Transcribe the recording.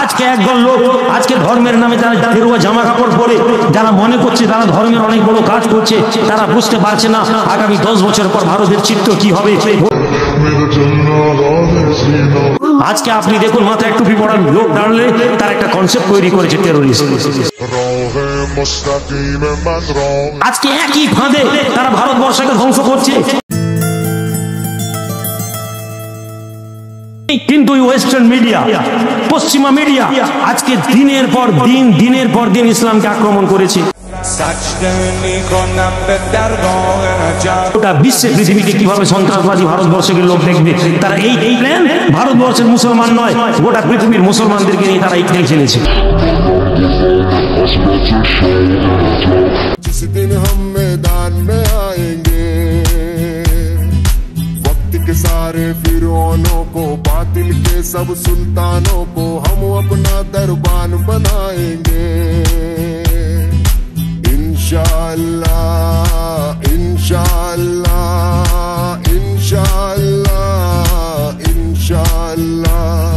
আজকে একদল লোক আজকে ধর্মের নামে যারা গেরুয়া জামা কাপড় পরে যারা মনে করছে তারা ধর্মের অনেক বড় কাজ করছে, তারা বুঝতে পারছে না আগামী 10 বছর পর ভারতের চিত্র কি হবে। আজকে আপনি দেখুন মাথায় টুপি পড়া লোক দাঁড়ালে তার একটা কনসেপ্ট তৈরি করেছে টেরোরিস্ট। আজকে একই ফাঁদে তারা ভারতবর্ষকে ধ্বংস করছে। কিন্তু ওয়েস্টার্ন মিডিয়া, পশ্চিমা মিডিয়া আজকে দিনের পর দিন ইসলামকে আক্রমণ করেছে। গোটা বিশ্বে পৃথিবীতে কিভাবে সন্ত্রাসবাদী ভারতবর্ষের লোক দেখবে, তারা এই প্ল্যান ভারতবর্ষের মুসলমান নয় গোটা পৃথিবীর মুসলমানদেরকে নিয়ে তারা এই প্ল্যান খেলেছে। सारे फिरौनों को बातिल के सब सुल्तानों को हम अपना दरबान बनाएंगे इंशाअल्लाह इंशाअल्लाह इंशाअल्लाह इंशाअल्लाह।